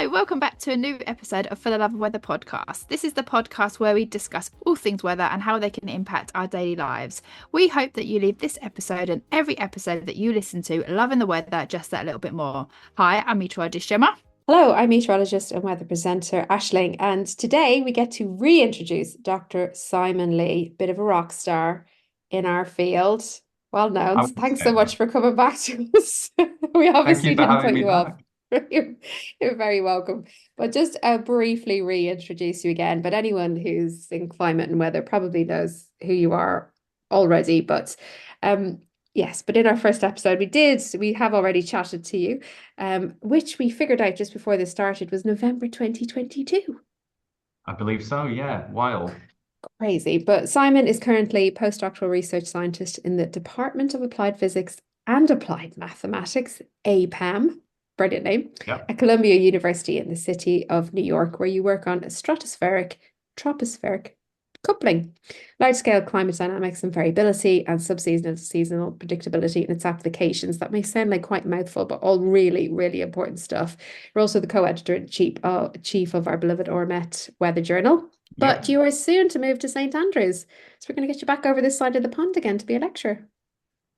Hi, welcome back to a new episode of For the Love of Weather podcast. This is the podcast where we discuss all things weather and how they can impact our daily lives. We hope that you leave this episode and every episode that you listen to loving the weather just that little bit more. Hi, I'm meteorologist Gemma. Hello, I'm meteorologist and weather presenter Ashling, and today we get to reintroduce Dr. Simon Lee, bit of a rock star in our field. Well known. I would Thanks so say much that. for coming back to us. We Thank obviously you for didn't having put me you off. back. You're very welcome. But just briefly reintroduce you again. But anyone who's in climate and weather probably knows who you are already. But um, yes, but in our first episode, we have already chatted to you, which we figured out just before this started was November 2022. I believe so, yeah. Wild. Crazy. But Simon is currently postdoctoral research scientist in the Department of Applied Physics and Applied Mathematics, APAM, brilliant name, Yep. at Columbia University in the city of New York, where you work on a stratospheric, tropospheric coupling, large-scale climate dynamics and variability, and subseasonal seasonal predictability and its applications. That may sound like quite a mouthful, but all really, really important stuff. You're also the co-editor and chief of our beloved ORMET Weather Journal. But Yep. you are soon to move to St Andrews. So we're going to get you back over this side of the pond again to be a lecturer.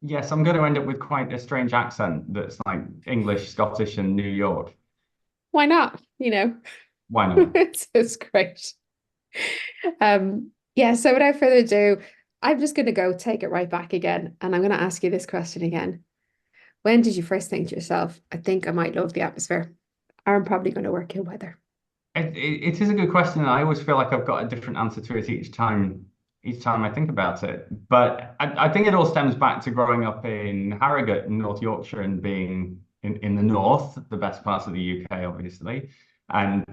Yes, I'm going to end up with quite a strange accent that's like English, Scottish, and New York. Why not? Why not? It's great. Yeah, so without further ado, I'm just going to go take it right back again. And I'm going to ask you this question again. When did you first think to yourself, I think I might love the atmosphere? I'm probably going to work in weather. It is a good question, and I always feel like I've got a different answer to it each time I think about it. But I think it all stems back to growing up in Harrogate, in North Yorkshire, and being in the north, the best parts of the UK, obviously, and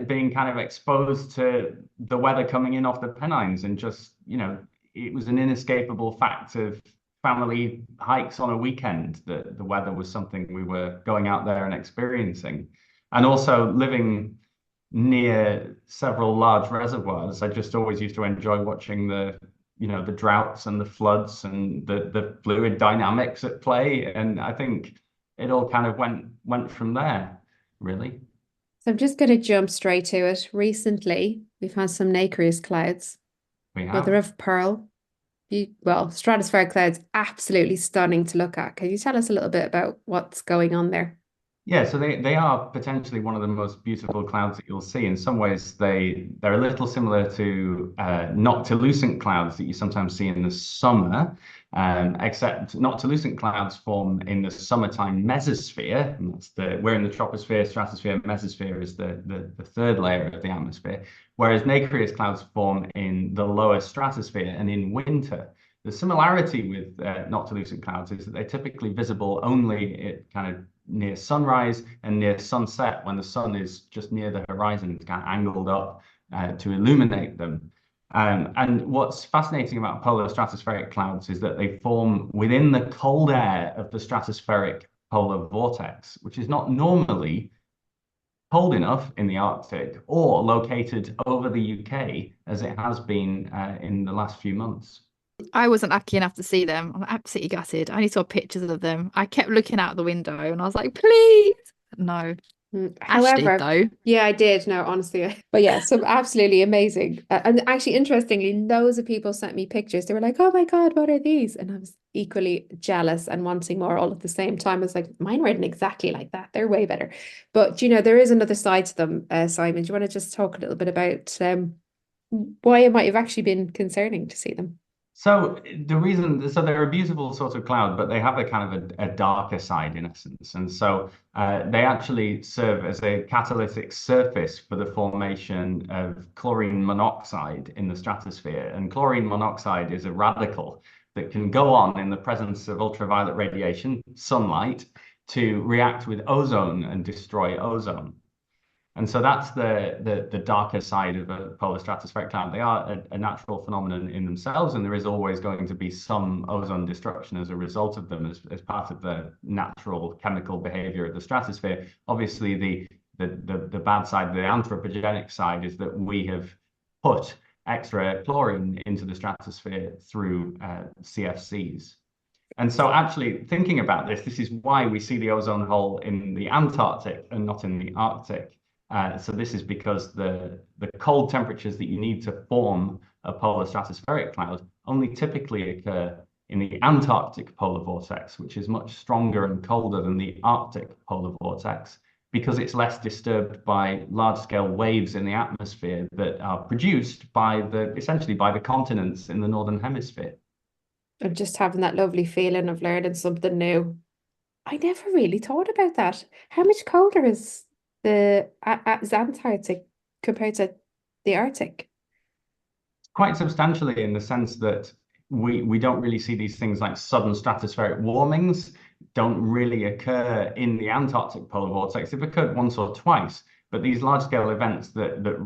being kind of exposed to the weather coming in off the Pennines, and just, it was an inescapable fact of family hikes on a weekend that the weather was something we were going out there and experiencing. And also living near several large reservoirs, I just always used to enjoy watching the droughts and the floods and the fluid dynamics at play. And I think it all kind of went from there, really. So I'm just going to jump straight to it. Recently, we've had some nacreous clouds, We mother have. of pearl. Stratospheric clouds, absolutely stunning to look at. Can you tell us a little bit about what's going on there? Yeah, so they are potentially one of the most beautiful clouds that you'll see. In some ways, they're a little similar to noctilucent clouds that you sometimes see in the summer, except noctilucent clouds form in the summertime mesosphere. And we're in the troposphere, stratosphere, mesosphere is the third layer of the atmosphere, whereas nacreous clouds form in the lower stratosphere and in winter. The similarity with noctilucent clouds is that they're typically visible only at kind of near sunrise and near sunset, when the sun is just near the horizon. It's kind of angled up to illuminate them. And what's fascinating about polar stratospheric clouds is that they form within the cold air of the stratospheric polar vortex, which is not normally cold enough in the Arctic or located over the UK as it has been in the last few months. I wasn't lucky enough to see them. I'm absolutely gutted. I only saw pictures of them. I kept looking out the window and I was like, please. No. Ash did However, though. yeah, I did. No, honestly, but yeah, some absolutely amazing. And actually, interestingly, loads of people sent me pictures. They were like, "Oh my God, what are these?" And I was equally jealous and wanting more all at the same time. I was like, "Mine weren't exactly like that. They're way better." But there is another side to them. Simon, do you want to just talk a little bit about why it might have actually been concerning to see them? So they're a beautiful sort of cloud, but they have a kind of a darker side in essence. And so they actually serve as a catalytic surface for the formation of chlorine monoxide in the stratosphere. And chlorine monoxide is a radical that can go on in the presence of ultraviolet radiation, sunlight, to react with ozone and destroy ozone. And so that's the darker side of a polar stratospheric cloud. They are a natural phenomenon in themselves, and there is always going to be some ozone destruction as a result of them, as part of the natural chemical behavior of the stratosphere. Obviously, the bad side, the anthropogenic side, is that we have put extra chlorine into the stratosphere through CFCs. And so actually thinking about this is why we see the ozone hole in the Antarctic and not in the Arctic. So this is because the cold temperatures that you need to form a polar stratospheric cloud only typically occur in the Antarctic polar vortex, which is much stronger and colder than the Arctic polar vortex, because it's less disturbed by large-scale waves in the atmosphere that are produced by essentially by the continents in the northern hemisphere. And just having that lovely feeling of learning something new. I never really thought about that. How much colder is is Antarctic compared to the Arctic? Quite substantially, in the sense that we don't really see these things like sudden stratospheric warmings don't really occur in the Antarctic polar vortex. They've occurred once or twice, but these large-scale events that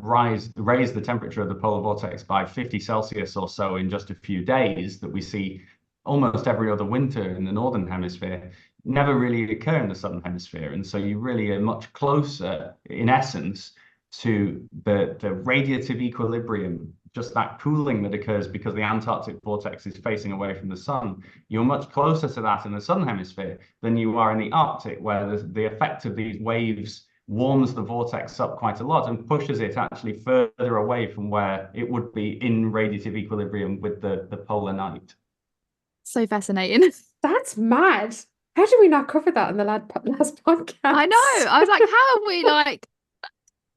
raise the temperature of the polar vortex by 50 Celsius or so in just a few days, that we see almost every other winter in the northern hemisphere, never really occur in the southern hemisphere. And so you really are much closer, in essence, to the radiative equilibrium, just that cooling that occurs because the Antarctic vortex is facing away from the sun. You're much closer to that in the southern hemisphere than you are in the Arctic, where the effect of these waves warms the vortex up quite a lot and pushes it actually further away from where it would be in radiative equilibrium with the polar night. So fascinating. That's mad. How did we not cover that in the last podcast? I know. I was like, how are we like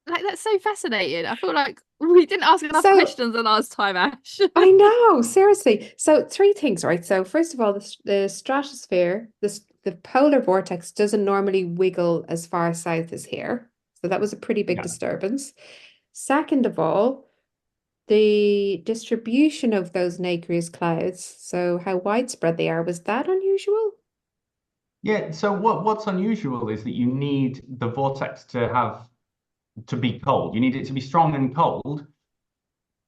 that's so fascinating. I feel like we didn't ask enough questions the last time, Ash. I know, seriously. So three things, right? So first of all, the stratosphere, the polar vortex doesn't normally wiggle as far south as here. So that was a pretty big disturbance. Second of all, the distribution of those nacreous clouds, so how widespread they are, was that unusual? Yeah, so what's unusual is that you need the vortex to be cold. You need it to be strong and cold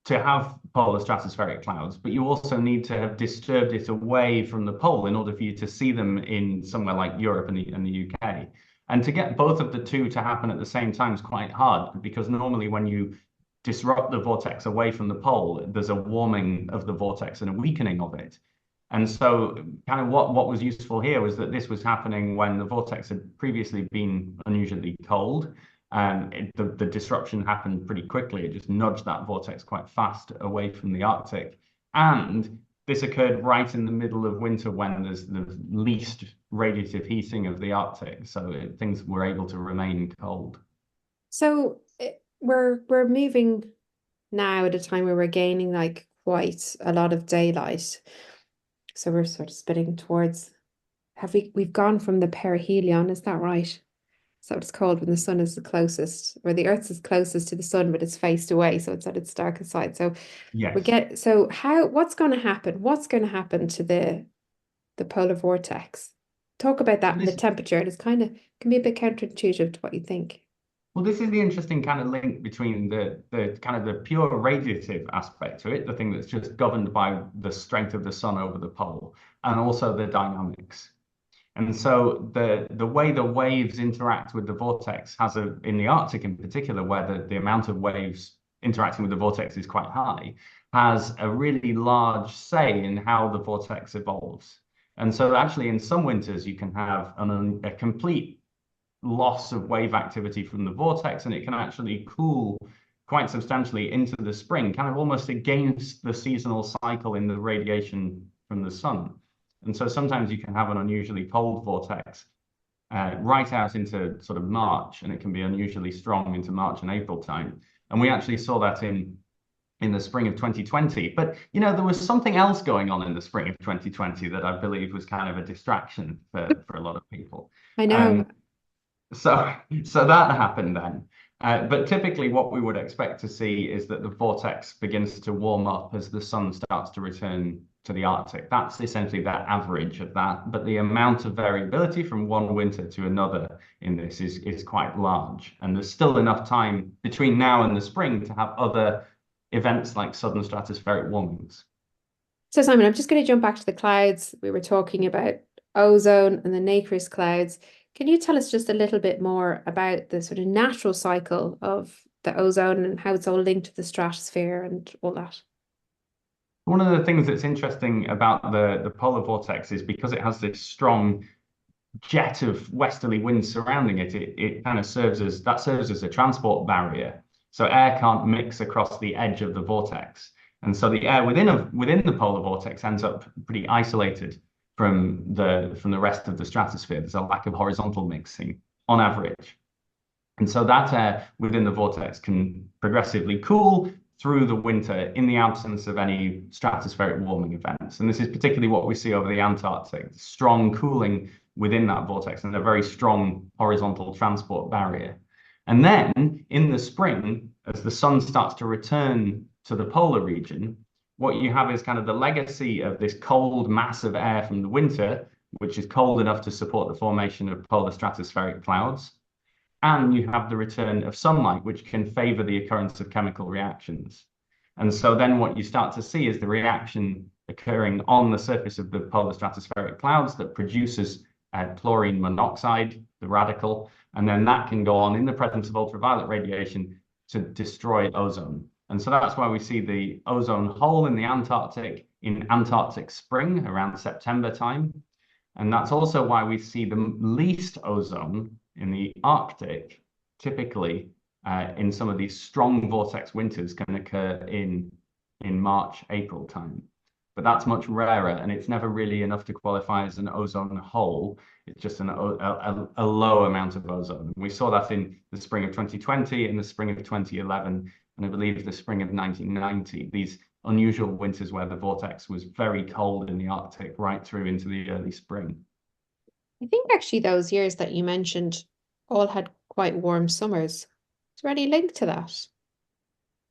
to have polar stratospheric clouds, but you also need to have disturbed it away from the pole in order for you to see them in somewhere like Europe and the UK. And to get both of the two to happen at the same time is quite hard, because normally when you disrupt the vortex away from the pole, there's a warming of the vortex and a weakening of it. And so kind of what was useful here was that this was happening when the vortex had previously been unusually cold. The disruption happened pretty quickly. It just nudged that vortex quite fast away from the Arctic. And this occurred right in the middle of winter when there's the least radiative heating of the Arctic. So things were able to remain cold. So we're moving now at a time where we're gaining like quite a lot of daylight. So we're sort of spinning towards, we've gone from the perihelion, is that right? Is that what it's called when the sun is the closest, or the Earth is closest to the sun, but it's faced away, so it's at its darkest side. So yes. What's going to happen? What's going to happen to the polar vortex? Talk about that and the temperature. And it's kind of can be a bit counterintuitive to what you think. Well, this is the interesting kind of link between the kind of the pure radiative aspect to it, the thing that's just governed by the strength of the sun over the pole, and also the dynamics. And so the way the waves interact with the vortex in the Arctic in particular, where the amount of waves interacting with the vortex is quite high, has a really large say in how the vortex evolves. And so actually in some winters you can have a complete loss of wave activity from the vortex, and it can actually cool quite substantially into the spring, kind of almost against the seasonal cycle in the radiation from the sun. And so sometimes you can have an unusually cold vortex right out into sort of March, and it can be unusually strong into March and April time. And we actually saw that in the spring of 2020. But, there was something else going on in the spring of 2020 that I believe was kind of a distraction for a lot of people. I know. So that happened then. But typically what we would expect to see is that the vortex begins to warm up as the sun starts to return to the Arctic. That's essentially that average of that. But the amount of variability from one winter to another in this is quite large. And there's still enough time between now and the spring to have other events like sudden stratospheric warmings. So Simon, I'm just going to jump back to the clouds. We were talking about ozone and the nacreous clouds. Can you tell us just a little bit more about the sort of natural cycle of the ozone and how it's all linked to the stratosphere and all that? One of the things that's interesting about the polar vortex is because it has this strong jet of westerly winds surrounding it, it kind of serves as a transport barrier. So air can't mix across the edge of the vortex. And so the air within the polar vortex ends up pretty isolated from the rest of the stratosphere. There's a lack of horizontal mixing on average. And so that air within the vortex can progressively cool through the winter in the absence of any stratospheric warming events. And this is particularly what we see over the Antarctic, strong cooling within that vortex and a very strong horizontal transport barrier. And then in the spring, as the sun starts to return to the polar region, what you have is kind of the legacy of this cold mass of air from the winter, which is cold enough to support the formation of polar stratospheric clouds. And you have the return of sunlight, which can favor the occurrence of chemical reactions. And so then what you start to see is the reaction occurring on the surface of the polar stratospheric clouds that produces chlorine monoxide, the radical, and then that can go on in the presence of ultraviolet radiation to destroy ozone. And so that's why we see the ozone hole in the Antarctic in Antarctic spring around September time. And that's also why we see the least ozone in the Arctic, typically in some of these strong vortex winters can occur in March, April time. But that's much rarer, and it's never really enough to qualify as an ozone hole. It's just a low amount of ozone. We saw that in the spring of 2020, in the spring of 2011, and I believe the spring of 1990. These unusual winters where the vortex was very cold in the Arctic right through into the early spring. I think actually those years that you mentioned all had quite warm summers. Is there any link to that?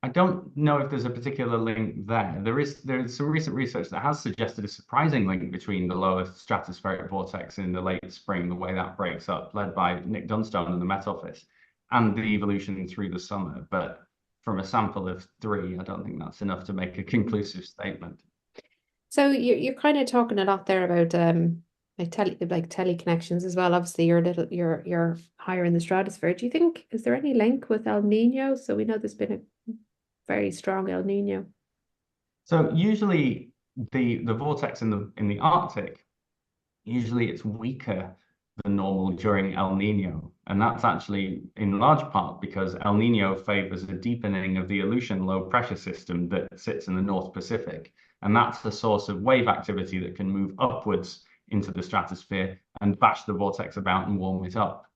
I don't know if there's a particular link there. There is some recent research that has suggested a surprising link between the lower stratospheric vortex in the late spring, the way that breaks up, led by Nick Dunstone in the Met Office, and the evolution through the summer. But from a sample of 3, I don't think that's enough to make a conclusive statement. So you're kind of talking a lot there about like teleconnections as well. Obviously, you're higher in the stratosphere. Do you think is there any link with El Nino? So we know there's been a very strong El Nino. So usually the vortex in the Arctic, usually it's weaker than normal during El Nino. And that's actually in large part because El Nino favors a deepening of the Aleutian low pressure system that sits in the North Pacific. And that's the source of wave activity that can move upwards into the stratosphere and bash the vortex about and warm it up.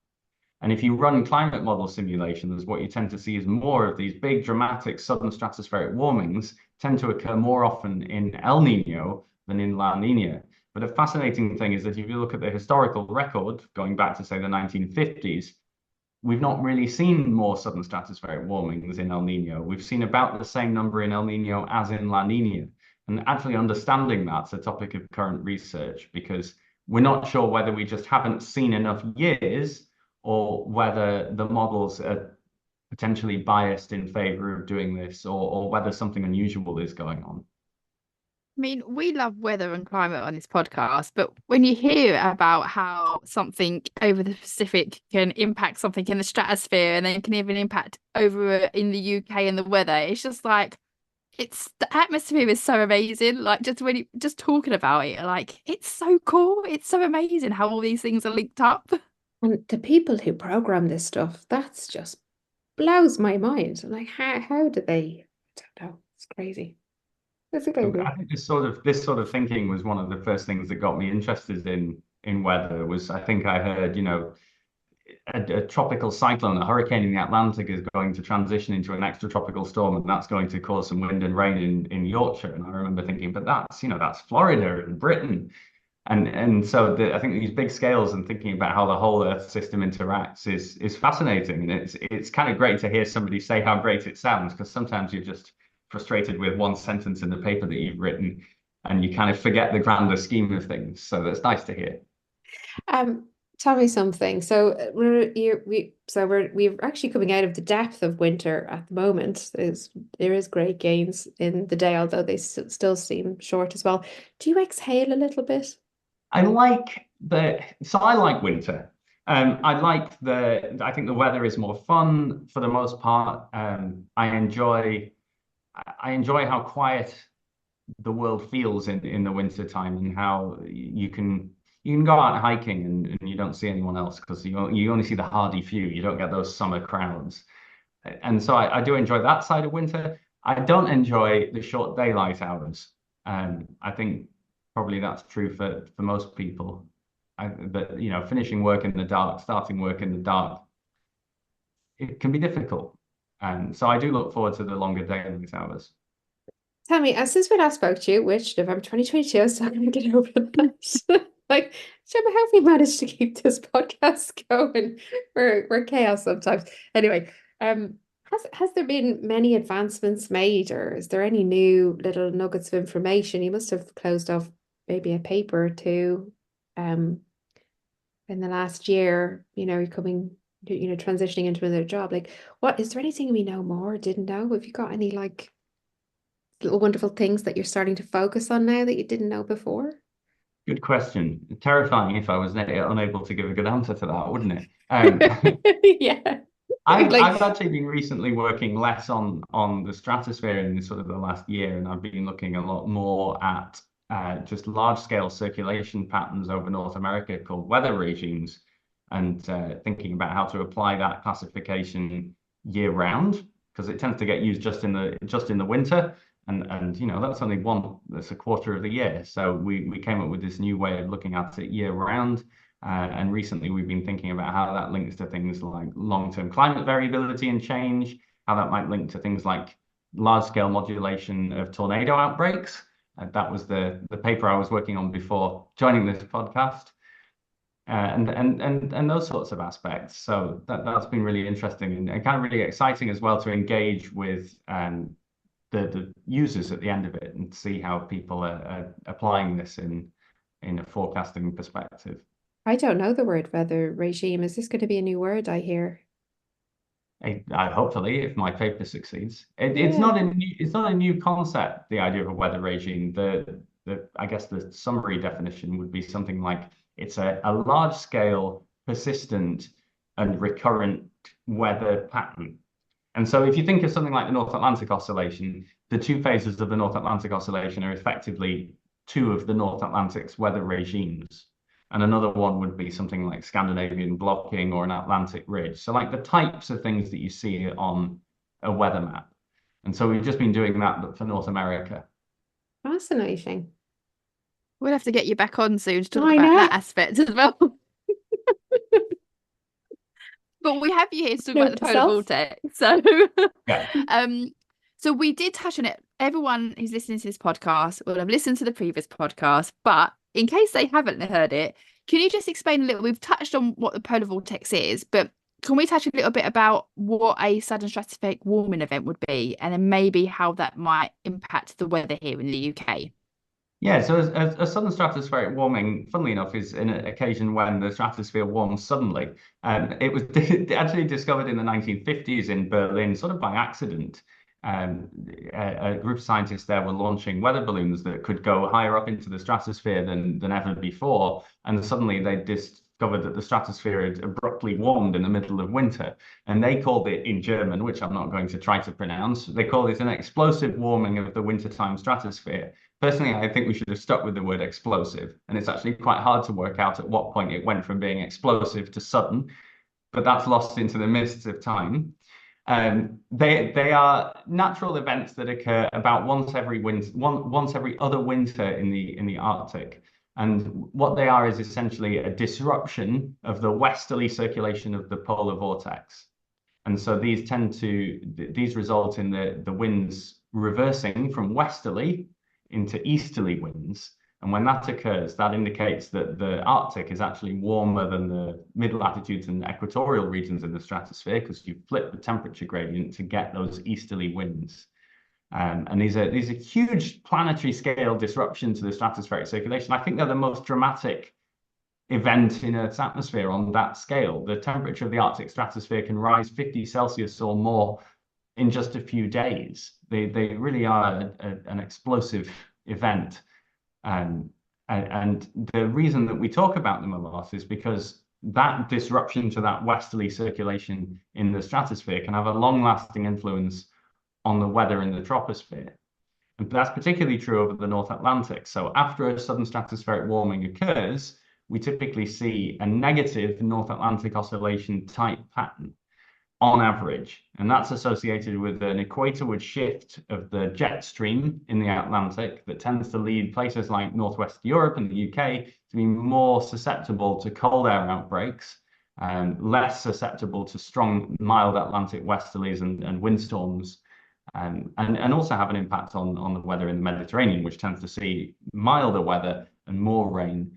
And if you run climate model simulations, what you tend to see is more of these big dramatic southern stratospheric warmings tend to occur more often in El Nino than in La Nina. But a fascinating thing is that if you look at the historical record, going back to say the 1950s, we've not really seen more southern stratospheric warmings in El Nino. We've seen about the same number in El Nino as in La Nina. And actually understanding that's a topic of current research because we're not sure whether we just haven't seen enough years or whether the models are potentially biased in favor of doing this or whether something unusual is going on. I mean, we love weather and climate on this podcast, but when you hear about how something over the Pacific can impact something in the stratosphere and then can even impact over in the UK and the weather, it's just like, it's the atmosphere is so amazing. Like just talking about it, like it's so cool. It's so amazing how all these things are linked up. And the people who program this stuff, that's just blows my mind. Like how do they? I don't know. It's crazy. It's crazy. I think this sort of thinking was one of the first things that got me interested in weather. Was I think I heard, a tropical cyclone, a hurricane in the Atlantic is going to transition into an extratropical storm, and that's going to cause some wind and rain in Yorkshire. And I remember thinking, but that's Florida and Britain. And so I think these big scales and thinking about how the whole Earth system interacts is fascinating. And it's kind of great to hear somebody say how great it sounds, because sometimes you're just frustrated with one sentence in the paper that you've written and you kind of forget the grander scheme of things. So that's nice to hear. Tell me something. So we're actually coming out of the depth of winter at the moment. There is great gains in the day, although they still seem short as well. Do you exhale a little bit? I like winter. I think the weather is more fun for the most part. I enjoy how quiet the world feels in the winter time and how you can you can go out hiking and you don't see anyone else because you only see the hardy few. You don't get those summer crowds. And so I do enjoy that side of winter. I don't enjoy the short daylight hours. I think probably that's true for most people. But finishing work in the dark, starting work in the dark, it can be difficult. And so I do look forward to the longer daylight hours. Tell me, since we last spoke to you, which November 2022, so I'm going to get over that. Like, Gemma, how have we managed to keep this podcast going? We're chaos sometimes. Anyway, has there been many advancements made, or is there any new little nuggets of information? You must have closed off maybe a paper or two, in the last year. You're coming, transitioning into another job. Like, what is there anything we know more or didn't know? Have you got any like little wonderful things that you're starting to focus on now that you didn't know before? Good question. Terrifying if I was unable to give a good answer to that, wouldn't it? Yeah. I've actually been recently working less on the stratosphere in sort of the last year, and I've been looking a lot more at just large scale circulation patterns over North America called weather regimes, and thinking about how to apply that classification year round because it tends to get used just in the winter. And that's a quarter of the year. So we came up with this new way of looking at it year round. And recently we've been thinking about how that links to things like long-term climate variability and change, how that might link to things like large-scale modulation of tornado outbreaks. That was the paper I was working on before joining this podcast. And those sorts of aspects. So that's been really interesting and kind of really exciting as well to engage with the users at the end of it and see how people are applying this in a forecasting perspective. I don't know the word weather regime. Is this going to be a new word I hear? Hopefully, if my paper succeeds, it's Yeah. not a new concept. The idea of a weather regime. I guess the summary definition would be something like it's a large scale, persistent, and recurrent weather pattern. And so if you think of something like the North Atlantic Oscillation, the two phases of the North Atlantic Oscillation are effectively two of the North Atlantic's weather regimes. And another one would be something like Scandinavian blocking or an Atlantic ridge. So like the types of things that you see on a weather map. And so we've just been doing that for North America. Fascinating. We'll have to get you back on soon to talk I about know. that aspect as well. But we have you here to talk about the polar vortex. So, Yeah. So we did touch on it. Everyone who's listening to this podcast will have listened to the previous podcast, but in case they haven't heard it, can you just explain a little? We've touched on what the polar vortex is, but can we touch a little bit about what a sudden stratospheric warming event would be, and then maybe how that might impact the weather here in the UK? Yeah, so a sudden stratospheric warming, funnily enough, is an occasion when the stratosphere warms suddenly. It was actually discovered in the 1950s in Berlin, sort of by accident. A group of scientists there were launching weather balloons that could go higher up into the stratosphere than ever before, and suddenly they discovered that the stratosphere had abruptly warmed in the middle of winter, and they called it in German, which I'm not going to try to pronounce. They called it an explosive warming of the wintertime stratosphere. Personally, I think we should have stuck with the word explosive, and it's actually quite hard to work out at what point it went from being explosive to sudden, but that's lost into the mists of time. They are natural events that occur about once every other winter in the Arctic. And what they are is essentially a disruption of the westerly circulation of the polar vortex. And so these result in the winds reversing from westerly into easterly winds. And when that occurs, that indicates that the Arctic is actually warmer than the mid-latitudes and equatorial regions in the stratosphere because you flip the temperature gradient to get those easterly winds. And these are huge planetary scale disruptions to the stratospheric circulation. I think they're the most dramatic event in Earth's atmosphere on that scale. The temperature of the Arctic stratosphere can rise 50 Celsius or more in just a few days. They really are an explosive event. And the reason that we talk about them a lot is because that disruption to that westerly circulation in the stratosphere can have a long-lasting influence on the weather in the troposphere. And that's particularly true over the North Atlantic. So after a sudden stratospheric warming occurs, we typically see a negative North Atlantic oscillation type pattern on average. And that's associated with an equatorward shift of the jet stream in the Atlantic that tends to lead places like Northwest Europe and the UK to be more susceptible to cold air outbreaks and less susceptible to strong, mild Atlantic westerlies and windstorms, and also have an impact on the weather in the Mediterranean, which tends to see milder weather and more rain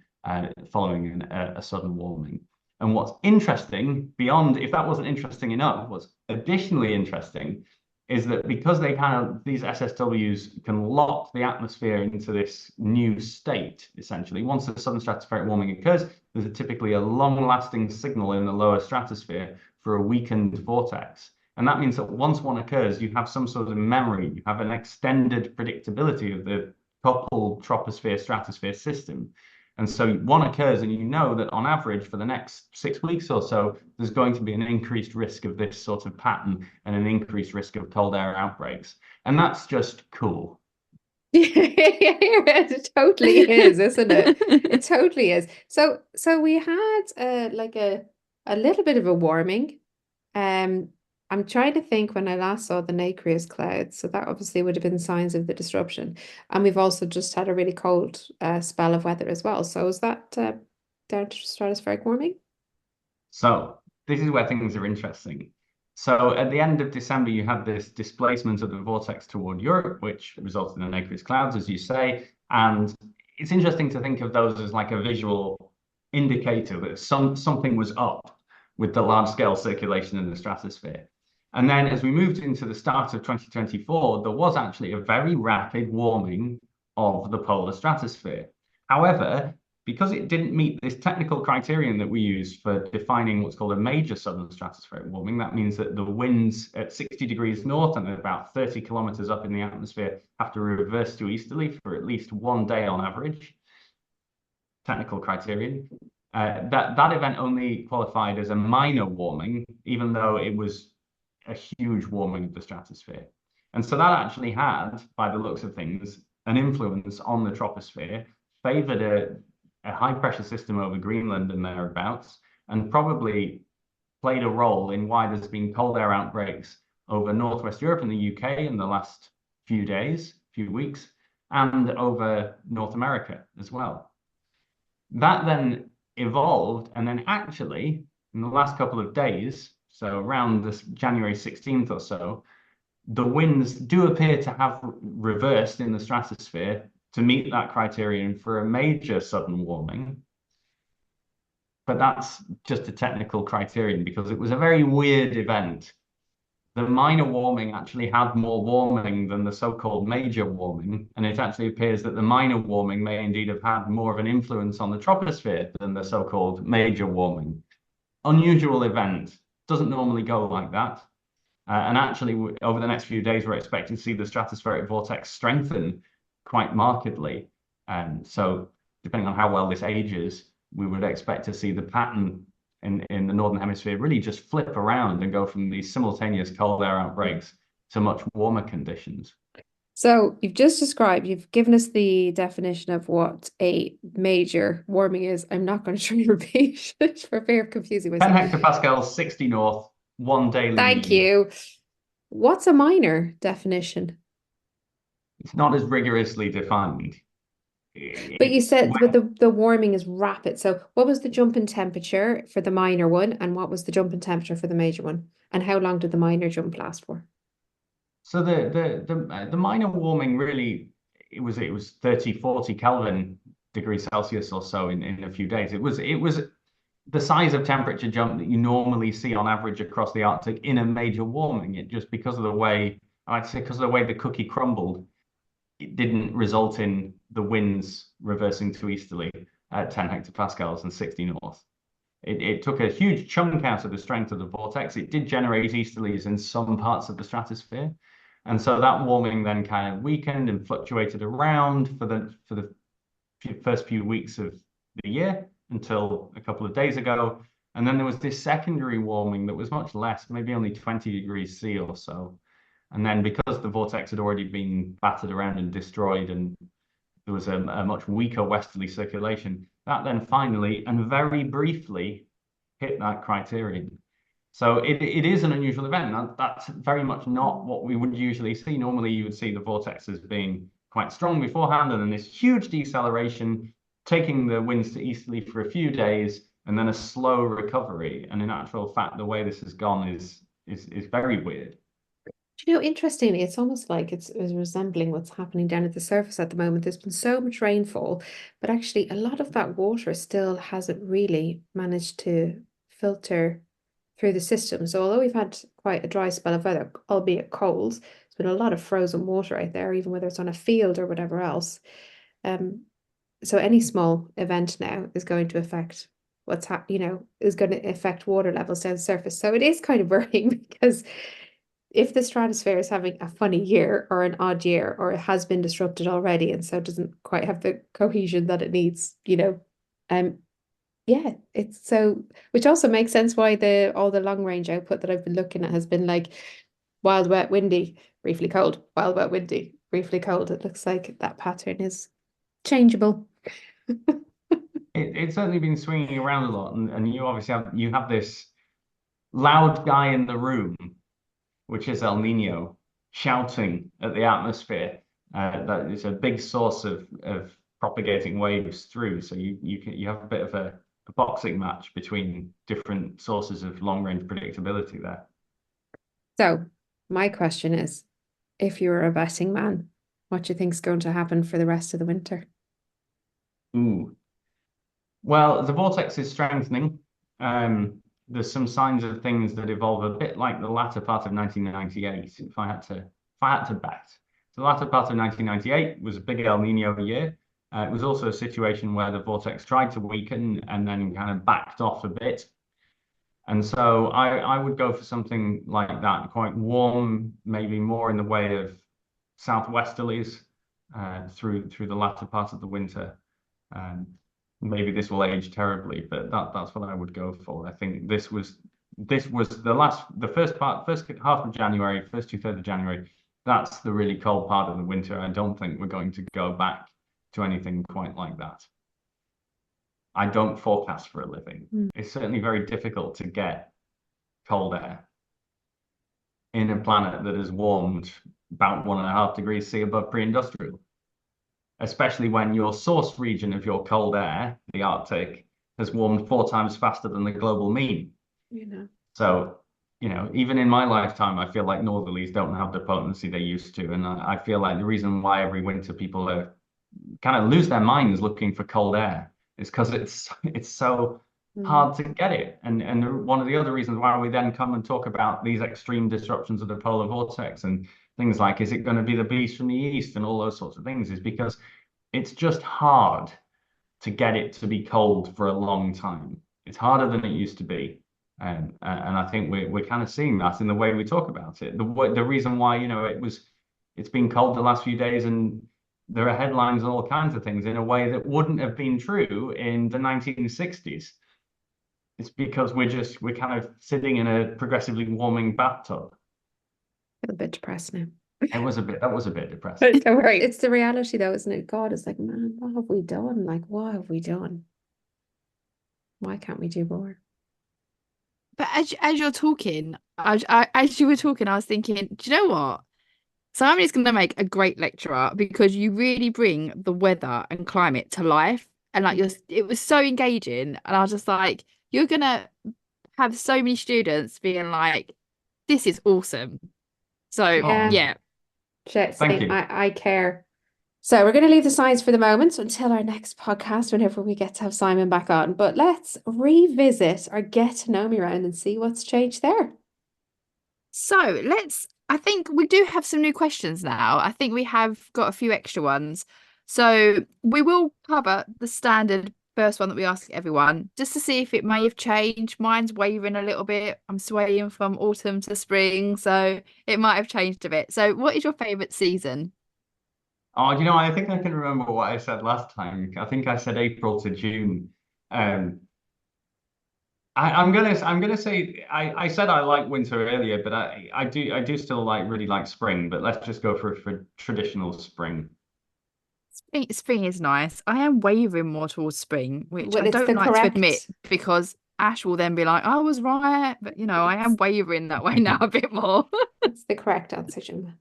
following a sudden warming. And what's interesting, beyond, if that wasn't interesting enough, what's additionally interesting is that because these SSWs can lock the atmosphere into this new state, essentially, once the sudden stratospheric warming occurs, there's typically a long-lasting signal in the lower stratosphere for a weakened vortex. And that means that once one occurs, you have some sort of memory, you have an extended predictability of the coupled troposphere stratosphere system. And so one occurs, and you know that on average for the next 6 weeks or so, there's going to be an increased risk of this sort of pattern and an increased risk of cold air outbreaks. And that's just cool. It totally is, isn't it? It totally is. So we had like a little bit of a warming. I'm trying to think when I last saw the nacreous clouds. So that obviously would have been signs of the disruption. And we've also just had a really cold spell of weather as well. So is that down to stratospheric warming? So this is where things are interesting. So at the end of December, you had this displacement of the vortex toward Europe, which resulted in the nacreous clouds, as you say. And it's interesting to think of those as like a visual indicator that something was up with the large-scale circulation in the stratosphere. And then as we moved into the start of 2024, there was actually a very rapid warming of the polar stratosphere. However, because it didn't meet this technical criterion that we use for defining what's called a major southern stratospheric warming, that means that the winds at 60 degrees north and about 30 kilometers up in the atmosphere have to reverse to easterly for at least 1 day on average. Technical criterion. That event only qualified as a minor warming, even though it was a huge warming of the stratosphere. And so that actually had, by the looks of things, an influence on the troposphere, favored a high pressure system over Greenland and thereabouts, and probably played a role in why there's been cold air outbreaks over Northwest Europe and the UK in the last few weeks, and over North America as well. That then evolved, and then actually, in the last couple of days, so around this January 16th or so, the winds do appear to have reversed in the stratosphere to meet that criterion for a major sudden warming. But that's just a technical criterion because it was a very weird event. The minor warming actually had more warming than the so-called major warming, and it actually appears that the minor warming may indeed have had more of an influence on the troposphere than the so-called major warming. Unusual event. Doesn't normally go like that. And actually, over the next few days, we're expecting to see the stratospheric vortex strengthen quite markedly. So depending on how well this ages, we would expect to see the pattern in the Northern Hemisphere really just flip around and go from these simultaneous cold air outbreaks to much warmer conditions. So you've given us the definition of what a major warming is. I'm not going to try and repeat it for fear of confusing myself. 10 hectopascals, 60 north, 1 daily Thank you. What's a minor definition? It's not as rigorously defined. But you said with the warming is rapid. So what was the jump in temperature for the minor one, and what was the jump in temperature for the major one? And how long did the minor jump last for? So the minor warming really, it was 30, 40 Kelvin degrees Celsius or so in a few days. It was the size of temperature jump that you normally see on average across the Arctic in a major warming. It just because of the way the cookie crumbled, it didn't result in the winds reversing to easterly at 10 hectopascals and 60 north. It took a huge chunk out of the strength of the vortex. It did generate easterlies in some parts of the stratosphere. And so that warming then kind of weakened and fluctuated around for the first few weeks of the year until a couple of days ago. And then there was this secondary warming that was much less, maybe only 20 degrees C or so. And then because the vortex had already been battered around and destroyed, and there was a much weaker westerly circulation, that then finally and very briefly hit that criterion. So it is an unusual event. That's very much not what we would usually see. Normally, you would see the vortexes being quite strong beforehand, and then this huge deceleration, taking the winds to easterly for a few days, and then a slow recovery. And in actual fact, the way this has gone is very weird. You know, interestingly, it's almost like it's resembling what's happening down at the surface at the moment. There's been so much rainfall, but actually a lot of that water still hasn't really managed to filter through the system. So although we've had quite a dry spell of weather, albeit cold, there's been a lot of frozen water out there, even whether it's on a field or whatever else. So any small event now is going to affect is going to affect water levels down the surface. So it is kind of worrying because if the stratosphere is having a funny year or an odd year, or it has been disrupted already and so doesn't quite have the cohesion that it needs, yeah, it's so, which also makes sense why all the long range output that I've been looking at has been like wild, wet, windy, briefly cold, wild, wet, windy, briefly cold. It looks like that pattern is changeable. It's certainly been swinging around a lot, and you obviously have this loud guy in the room, which is El Nino, shouting at the atmosphere. That is a big source of propagating waves through. So you have a bit of a boxing match between different sources of long range predictability there. So my question is, if you were a betting man, what do you think is going to happen for the rest of the winter? Ooh. Well, the vortex is strengthening. There's some signs of things that evolve a bit like the latter part of 1998, if I had to bet. So the latter part of 1998 was a big El Nino year. It was also a situation where the vortex tried to weaken and then kind of backed off a bit. And so I would go for something like that, quite warm, maybe more in the way of southwesterlies through the latter part of the winter. Maybe this will age terribly, but that's what I would go for. I think this was the first half of January, first 2/3 of January. That's the really cold part of the winter. I don't think we're going to go back to anything quite like that. I don't forecast for a living. It's certainly very difficult to get cold air in a planet that has warmed about 1.5 degrees C above pre-industrial, especially when your source region of your cold air, the Arctic, has warmed 4 times faster than the global mean. So, even in my lifetime, I feel like northerlies don't have the potency they used to. And I feel like the reason why every winter people are kind of lose their minds looking for cold air is because it's so hard to get it. And one of the other reasons why we then come and talk about these extreme disruptions of the polar vortex and things like, is it going to be the beast from the east and all those sorts of things, is because it's just hard to get it to be cold for a long time. It's harder than it used to be. And I think we're kind of seeing that in the way we talk about it. The reason why, it's been cold the last few days and there are headlines and all kinds of things in a way that wouldn't have been true in the 1960s. It's because we're kind of sitting in a progressively warming bathtub. A bit depressed now. That was a bit depressing. Don't worry. It's the reality though, isn't it? God is like, man, what have we done? Like, what have we done? Why can't we do more? But as you're talking, as you were talking, I was thinking, do you know what? Somebody's going to make a great lecturer because you really bring the weather and climate to life. And like it was so engaging. And I was just like, you're going to have so many students being like, this is awesome. So, yeah. Thank you. I care. So we're going to leave the science for the moment until our next podcast, whenever we get to have Simon back on. But let's revisit our Get to Know Me round and see what's changed there. So I think we do have some new questions now. I think we have got a few extra ones. So we will cover the standard first one that we ask everyone, just to see if it may have changed. Mine's wavering a little bit. I'm swaying from autumn to spring, so it might have changed a bit. So what is your favourite season? Oh, I think I can remember what I said last time. I think I said April to June. I'm gonna say I said I like winter earlier, but I do still really like spring. But let's just go for traditional spring. Spring is nice. I am wavering more towards spring, which I Well, it's don't the like to admit correct, because Ash will then be like, I was right. But, I am wavering that way now a bit more. it's the correct answer, Gemma.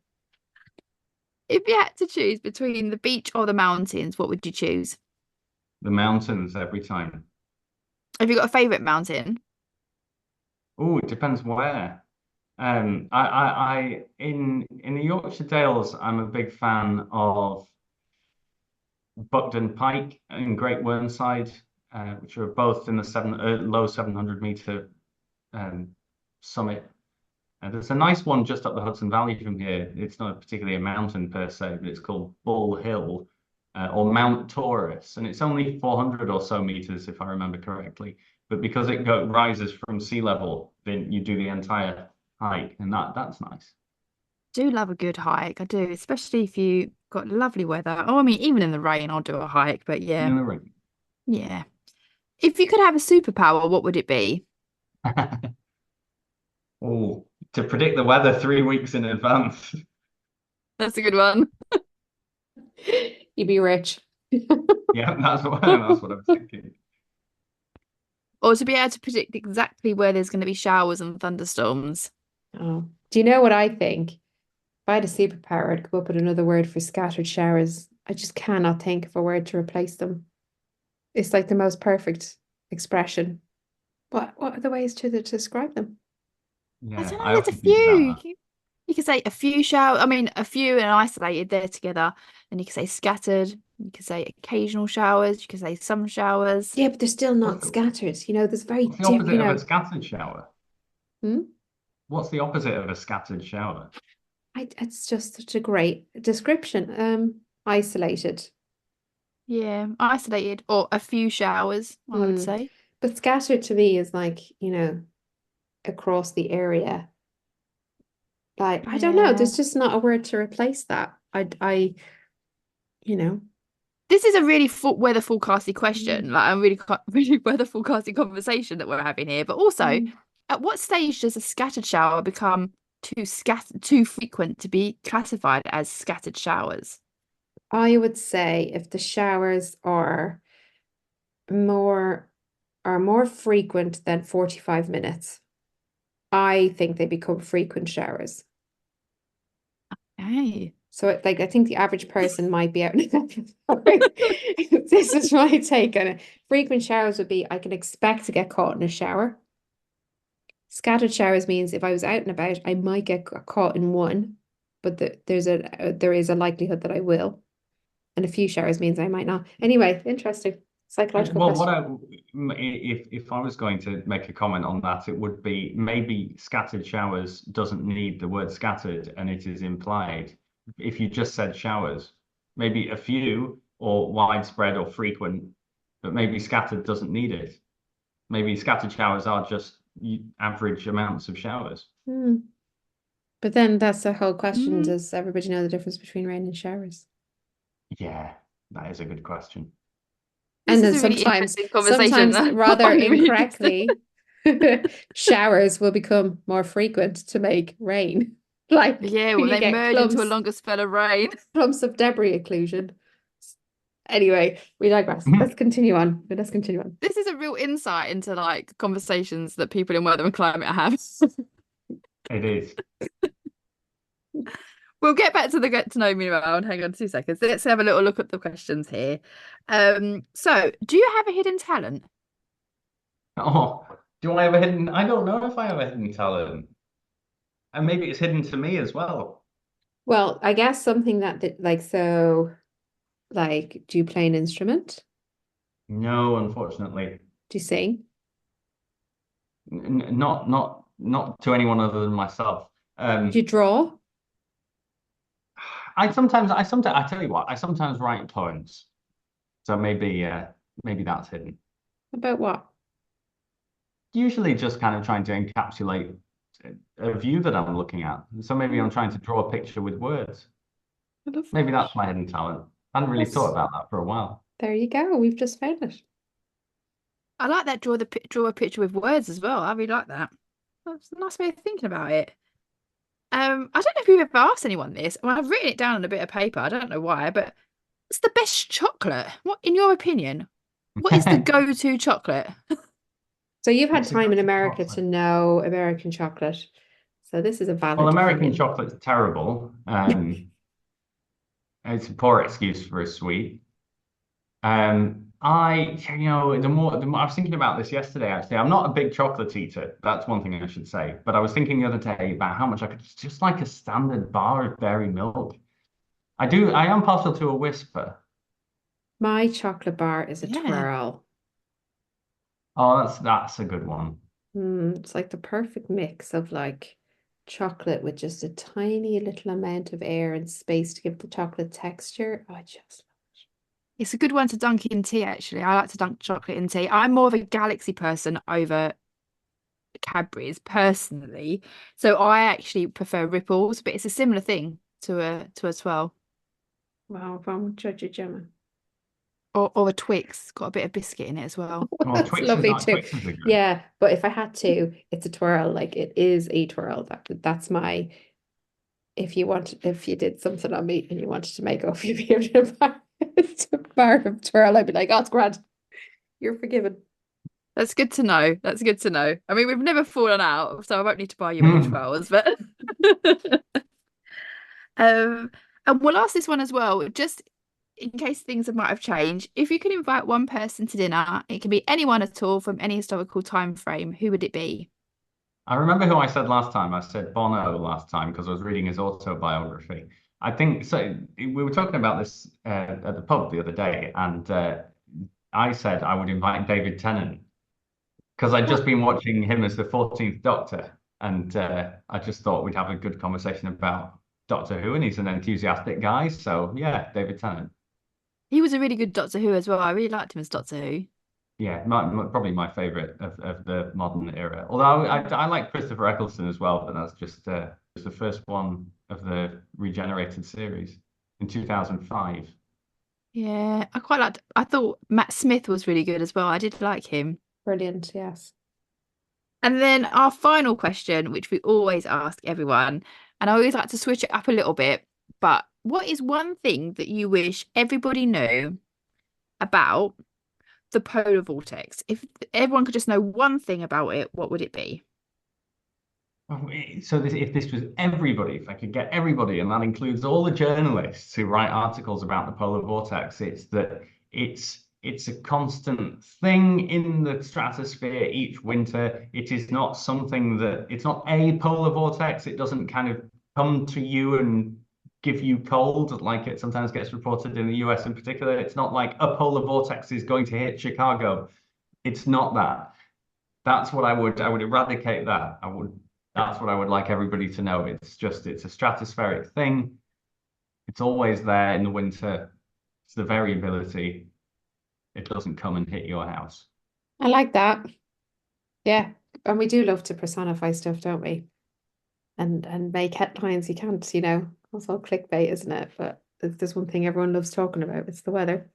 If you had to choose between the beach or the mountains, what would you choose? The mountains every time. Have you got a favourite mountain? Oh, it depends where. In the Yorkshire Dales, I'm a big fan of Buckden Pike and Great Whernside, which are both in the low 700-meter summit. There's a nice one just up the Hudson Valley from here. It's not particularly a mountain per se, but it's called Bull Hill, or Mount Taurus, and it's only 400 or so meters, if I remember correctly. But because it rises from sea level, then you do the entire hike, and that's nice. Do love a good hike. I do, especially if you got lovely weather. Oh, I mean, even in the rain, I'll do a hike. But yeah, In the ring. yeah. If you could have a superpower, what would it be? Oh, to predict the weather 3 weeks in advance. That's a good one. You'd be rich. Yeah, that's what I was thinking. Or to be able to predict exactly where there's going to be showers and thunderstorms. Oh, do you know what I think? If I had a superpower, I'd come up with another word for scattered showers. I just cannot think of a word to replace them. It's like the most perfect expression. What are the ways to describe them? I Yeah, don't know. I There's a often think about few. that. You could say a few shower. I mean, a few and isolated there together. And you could say scattered. You could say occasional showers. You could say some showers. Yeah, but they're still not What's the, scattered. There's very what's the diff, opposite of a scattered shower? Hmm? What's the opposite of a scattered shower? It's just such a great description. Isolated. Yeah, isolated or a few showers, I would Hmm. say. But scattered to me is like, across the area. Like, I don't know. Yeah. There's just not a word to replace that. You know. This is a really weather forecasty Mm. question, like a really, really weather forecasty conversation that we're having here. But also, Mm. at what stage does a scattered shower become too frequent to be classified as scattered showers? I would say if the showers more more frequent than 45 minutes, I think they become frequent showers. Hey. So I think the average person might be out. This is my take on it. Frequent showers would be I can expect to get caught in a shower. Scattered showers means if I was out and about, I might get caught in one, but there is a likelihood that I will. And a few showers means I might not. Anyway, interesting psychological Well, question. if I was going to make a comment on that, it would be maybe scattered showers doesn't need the word scattered, and it is implied. If you just said showers, maybe a few or widespread or frequent, but maybe scattered doesn't need it. Maybe scattered showers are just average amounts of showers. Hmm. But then that's the whole question. Mm, Does everybody know the difference between rain and showers? Yeah, that is a good question. this And is then a really sometimes, interesting conversation. sometimes rather I'm really interested. incorrectly, showers will become more frequent to make rain. Like Yeah, well, you they get merge into a longer spell of rain. clumps of debris occlusion. Anyway, we digress. Let's continue on. Let's continue on. This is a real insight into like conversations that people in weather and climate have. It is. We'll get back to the get to know me round. Hang on 2 seconds. Let's have a little look at the questions here. So do you have a hidden talent? Oh, do I have a hidden? I don't know if I have a hidden talent. And maybe it's hidden to me as well. Well, I guess something do you play an instrument? No, unfortunately. Do you sing? Not to anyone other than myself. Do you draw? I tell you what, I sometimes write poems. So maybe that's hidden. About what? Usually just kind of trying to encapsulate a view that I'm looking at. So maybe I'm trying to draw a picture with words. I love Maybe that. that's my hidden talent. I hadn't really thought That's about that for a while. There you go. We've just found it. I like that draw a picture with words as well. I really like that. That's a nice way of thinking about it. I don't know if we've ever asked anyone this. Well, I've written it down on a bit of paper. I don't know why, but What's the best chocolate? What, in your opinion, what is the go-to chocolate? So you've had It's a time in good America to chocolate. know American chocolate. So this is a Well, valid American opinion. chocolate's terrible. It's a poor excuse for a sweet. The more I was thinking about this yesterday, actually. I'm not a big chocolate eater. That's one thing I should say. But I was thinking the other day about how much I could just like a standard bar of dairy milk. I am partial to a whisper. My chocolate bar is a Yeah. twirl. Oh, that's a good one. It's like the perfect mix of like chocolate with just a tiny little amount of air and space to give the chocolate texture. I just It's a good one to dunk in tea, actually. I like to dunk chocolate in tea. I'm more of a Galaxy person over Cadbury's personally. So I actually prefer Ripples, but it's a similar thing to a swirl. wow, if I'm Judge Gemma. Or a Twix, got a bit of biscuit in it as well. Well, That's lovely too. Twixes are good. Yeah, but if I had to, it's a twirl. Like it is a twirl. That's my if you did something on me and you wanted to make off, you'd be able to buy a bar of twirl. I'd be like, oh, it's grand. You're forgiven. That's good to know. That's good to know. I mean, we've never fallen out, so I won't need to buy you any twirls, but um and we'll ask this one as well, just in case things might have changed. If you could invite one person to dinner, it can be anyone at all from any historical time frame, who would it be? I remember who I said last time. I said Bono last time because I was reading his autobiography. I think so. We were talking about this at the pub the other day, and I said I would invite David Tennant because I'd just been watching him as the 14th Doctor, and I just thought we'd have a good conversation about Doctor Who, and he's an enthusiastic guy. So yeah, David Tennant. He was a really good Doctor Who as well. I really liked him as Doctor Who. Yeah, probably my favorite of the modern era. Although I like Christopher Eccleston as well, but that's just the first one of the regenerated series in 2005. Yeah, I quite liked. I thought Matt Smith was really good as well. I did like him. Brilliant. Yes. And then our final question, which we always ask everyone, and I always like to switch it up a little bit, but what is one thing that you wish everybody knew about the polar vortex? If everyone could just know one thing about it, what would it be? So if this was everybody, if I could get everybody, and that includes all the journalists who write articles about the polar vortex, it's that it's a constant thing in the stratosphere each winter. It is not something that it's not a polar vortex. It doesn't kind of come to you and give you cold like it sometimes gets reported in the US in particular. It's not like a polar vortex is going to hit Chicago. It's not that. That's what I would eradicate that. That's what I would like everybody to know. It's a stratospheric thing. It's always there in the winter. It's the variability. It doesn't come and hit your house. I like that. Yeah. And we do love to personify stuff, don't we? And make headlines. You can't, that's all clickbait, isn't it? But if there's one thing everyone loves talking about, it's the weather.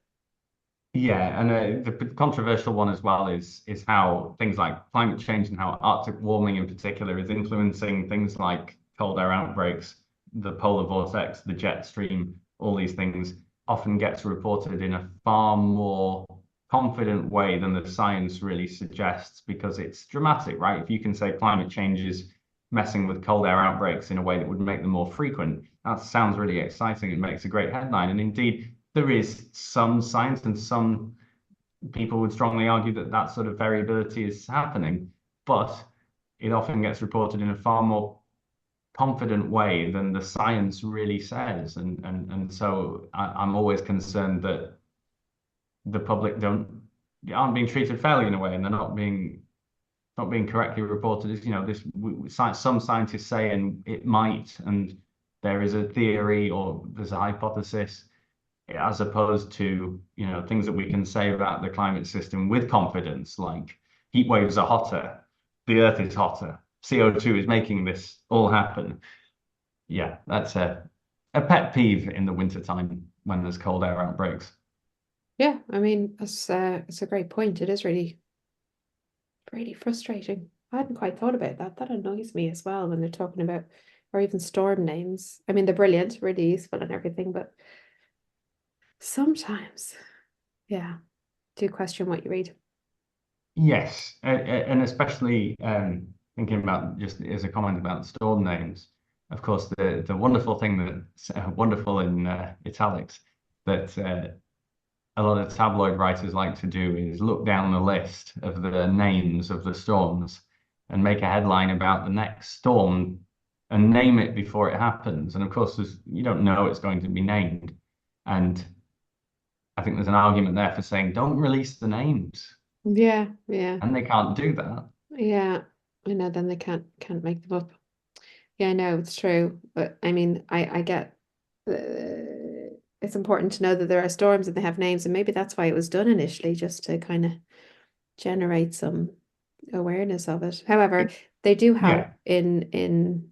Yeah, and the controversial one as well is how things like climate change and how Arctic warming in particular is influencing things like cold air outbreaks, the polar vortex, the jet stream, all these things often gets reported in a far more confident way than the science really suggests because it's dramatic, right? If you can say climate change is messing with cold air outbreaks in a way that would make them more frequent, that sounds really exciting. It makes a great headline. And indeed, there is some science and some people would strongly argue that that sort of variability is happening, but it often gets reported in a far more confident way than the science really says. And so I'm always concerned that the public aren't being treated fairly in a way, and they're not being correctly reported. As some scientists say, and it might, and there is a theory or there's a hypothesis as opposed to things that we can say about the climate system with confidence, like heat waves are hotter, the Earth is hotter, CO2 is making this all happen. Yeah, that's a pet peeve in the wintertime when there's cold air outbreaks. Yeah, I mean, it's a great point. It is really, really frustrating. I hadn't quite thought about that. That annoys me as well when they're talking about, or even storm names. I mean, they're brilliant, really useful and everything, but Sometimes. Yeah. Do question what you read. Yes, and especially thinking about just as a comment about storm names. Of course, the wonderful thing that's wonderful in italics that a lot of tabloid writers like to do is look down the list of the names of the storms and make a headline about the next storm and name it before it happens. And of course, you don't know it's going to be named. And I think there's an argument there for saying don't release the names, Yeah, yeah, and they can't do that. yeah. I know, then they can't make them up. Yeah, I know it's true. But I mean, I get it's important to know that there are storms and they have names, and maybe that's why it was done initially, just to kind of generate some awareness of it. However, they do help Yeah, in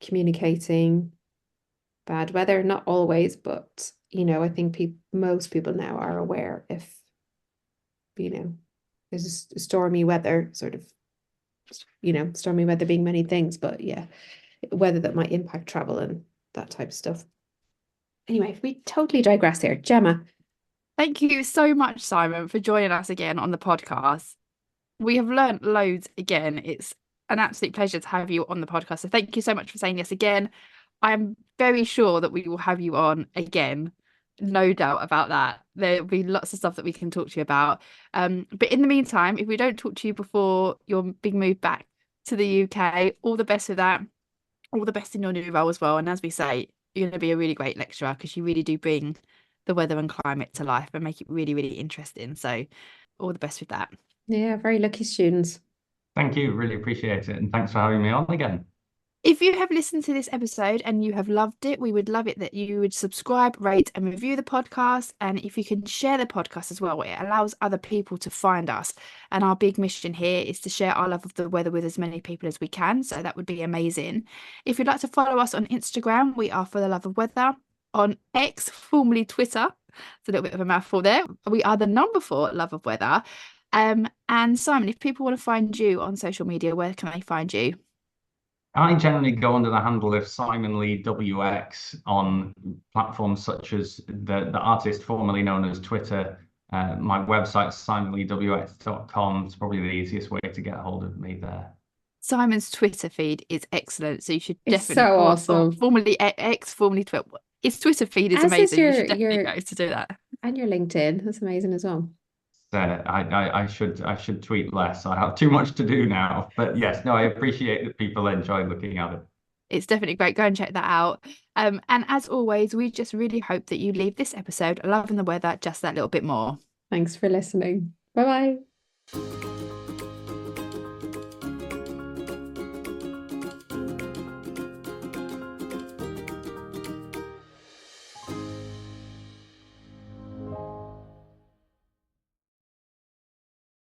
communicating bad weather, not always, but I think most people now are aware if there's stormy weather, sort of, stormy weather being many things, but yeah, weather that might impact travel and that type of stuff. Anyway, we totally digress here. Gemma. Thank you so much, Simon, for joining us again on the podcast. We have learnt loads again. It's an absolute pleasure to have you on the podcast. So thank you so much for saying yes again. I'm very sure that we will have you on again. No doubt about that. There'll be lots of stuff that we can talk to you about. But in the meantime, if we don't talk to you before you're being moved back to the UK, all the best with that. All the best in your new role as well. And as we say, you're going to be a really great lecturer because you really do bring the weather and climate to life and make it really, really interesting. So all the best with that. Yeah, very lucky students. thank you. Really appreciate it. And thanks for having me on again. If you have listened to this episode and you have loved it, we would love it that you would subscribe, rate, and review the podcast. And if you can share the podcast as well, it allows other people to find us. And our big mission here is to share our love of the weather with as many people as we can. So that would be amazing. If you'd like to follow us on Instagram, we are For the Love of Weather. On X, formerly Twitter, it's a little bit of a mouthful there. We are the number 4 Love of Weather. And Simon, if people want to find you on social media, where can they find you? I generally go under the handle of Simon Lee WX on platforms such as the artist formerly known as Twitter. My website, simonleewx.com. It's probably the easiest way to get a hold of me there. Simon's Twitter feed is excellent, so you should It's definitely so awesome. Formerly X, formerly Twitter. His Twitter feed is As is amazing. You should your definitely go to do that. and your LinkedIn. That's amazing as well. I should tweet less. I have too much to do now. But yes, no, I appreciate that people enjoy looking at it. It's definitely great. Go and check that out. And as always, we just really hope that you leave this episode loving the weather just that little bit more. Thanks for listening. Bye bye.